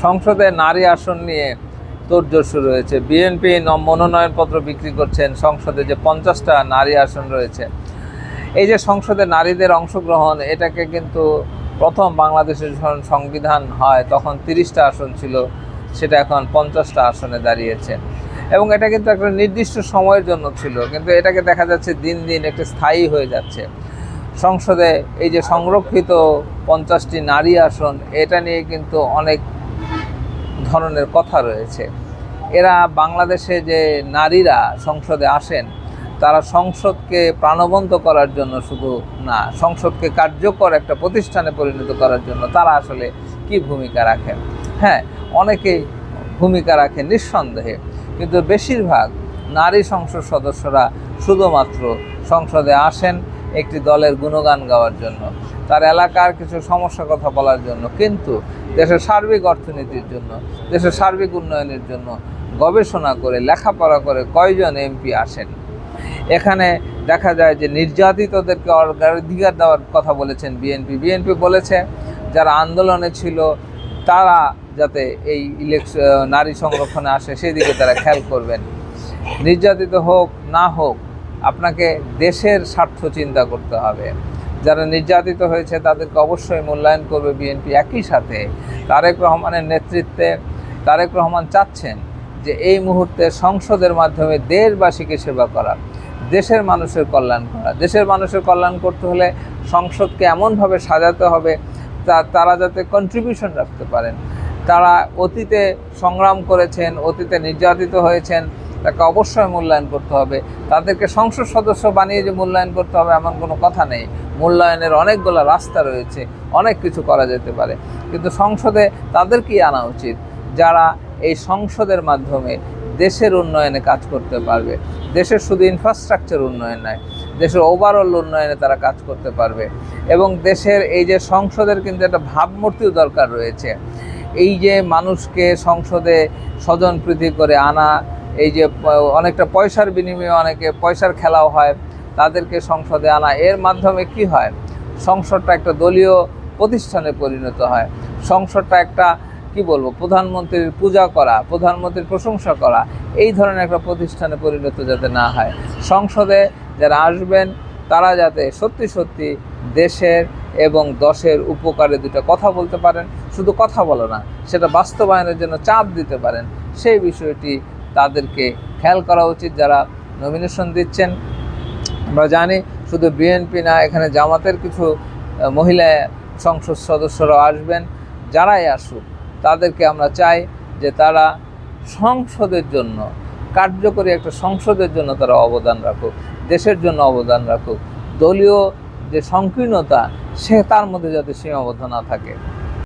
সংসদে নারী আসন নিয়ে তোড়জোড় শুরু হয়েছে। বিএনপি মনোনয়নপত্র বিক্রি করছেন সংসদে যে 50টা নারী আসন রয়েছে। এই যে সংসদে নারীদের অংশগ্রহণ, এটাকে কিন্তু প্রথম বাংলাদেশের যখন সংবিধান হয় তখন 30টা আসন ছিল, সেটা এখন 50টা আসনে দাঁড়িয়েছে। এবং এটা কিন্তু একটা নির্দিষ্ট সময়ের জন্য ছিল, কিন্তু এটাকে দেখা যাচ্ছে দিন দিন একটা স্থায়ী হয়ে যাচ্ছে। সংসদে এই যে সংরক্ষিত 50টি নারী আসন, এটা নিয়ে কিন্তু অনেক ধরনের কথা রয়েছে। এরা বাংলাদেশে যে নারীরা সংসদে আসেন, তারা সংসদকে প্রাণবন্ত করার জন্য শুধু না, সংসদকে কার্যকর একটা প্রতিষ্ঠানে পরিণত করার জন্য তারা আসলে কি ভূমিকা রাখেন। হ্যাঁ, অনেকেই ভূমিকা রাখেন নিঃসন্দেহে, কিন্তু বেশিরভাগ নারী সংসদ সদস্যরা শুধুমাত্র সংসদে আসেন একটি দলের গুণগান গাওয়ার জন্য, তার এলাকার কিছু সমস্যার কথা বলার জন্য, কিন্তু দেশের সার্বিক অর্থনীতির জন্য, দেশের সার্বিক উন্নয়নের জন্য গবেষণা করে লেখাপড়া করে কয়জন এমপি আসেন। এখানে দেখা যায় যে নির্যাতিতদেরকে অগ্রাধিকার দেওয়ার কথা বলেছেন বিএনপি বলেছে যারা আন্দোলনে ছিল তারা যাতে এই নারী সংরক্ষণে আসে সেই দিকে তারা খেয়াল করবেন। নির্যাতিত হোক না হোক, আপনাকে দেশের স্বার্থ চিন্তা করতে হবে। যারা নির্যাতিত হয়েছে তাদেরকে অবশ্যই মূল্যায়ন করবে বিএনপি। একই সাথে তারেক রহমানের নেতৃত্বে তারেক রহমান চাচ্ছেন যে এই মুহূর্তে সংসদের মাধ্যমে দেশবাসীকে সেবা করা, দেশের মানুষের কল্যাণ করা। দেশের মানুষের কল্যাণ করতে হলে সংসদকে এমনভাবে সাজাতে হবে তারা যাতে কন্ট্রিবিউশন রাখতে পারেন। তারা অতীতে সংগ্রাম করেছেন, অতীতে নির্যাতিত হয়েছেন, তাকে অবশ্যই মূল্যায়ন করতে হবে। তাদেরকে সংসদ সদস্য বানিয়ে যে মূল্যায়ন করতে হবে এমন কোনো কথা নেই। মূল্যায়নের অনেকগুলো রাস্তা রয়েছে, অনেক কিছু করা যেতে পারে, কিন্তু সংসদে তাদেরকেই আনা উচিত যারা এই সংসদের মাধ্যমে দেশের উন্নয়নে কাজ করতে পারবে। দেশের শুধু ইনফ্রাস্ট্রাকচার উন্নয়ন নয়, দেশের ওভারঅল উন্নয়নে তারা কাজ করতে পারবে। এবং দেশের এই যে সংসদের কিন্তু একটা ভাবমূর্তিও দরকার রয়েছে। এই যে মানুষকে সংসদে স্বজনপ্রীতি করে আনা, এই যে অনেকটা পয়সার বিনিময়ে অনেকে পয়সার খেলাও হয়, তাদেরকে সংসদে আনা, এর মাধ্যমে কি হয়, সংসদটা একটা দলীয় প্রতিষ্ঠানে পরিণত হয়। সংসদটা একটা কি বলবো, প্রধানমন্ত্রীর পূজা করা, প্রধানমন্ত্রীর প্রশংসা করা, এই ধরনের একটা প্রতিষ্ঠানে পরিণত যাতে না হয়। সংসদে যারা আসবেন তারা যাতে সত্যি সত্যি দেশের এবং দশের উপকারে দুটো কথা বলতে পারেন, শুধু কথা বলো না, সেটা বাস্তবায়নের জন্য চাপ দিতে পারেন, সেই বিষয়টি তাদেরকে খেয়াল করা উচিত যারা নমিনেশন দিচ্ছেন। আমরা জানি শুধু বিএনপি না, এখানে জামাতের কিছু মহিলা সংসদ সদস্যরাও আসবেন। যারাই আসুক তাদেরকে আমরা চাই যে তারা সংসদের জন্য, কার্যকরী একটা সংসদের জন্য তারা অবদান রাখুক, দেশের জন্য অবদান রাখুক। দলীয় যে সংকীর্ণতা তার মধ্যে যাতে সীমাবদ্ধ না থাকে।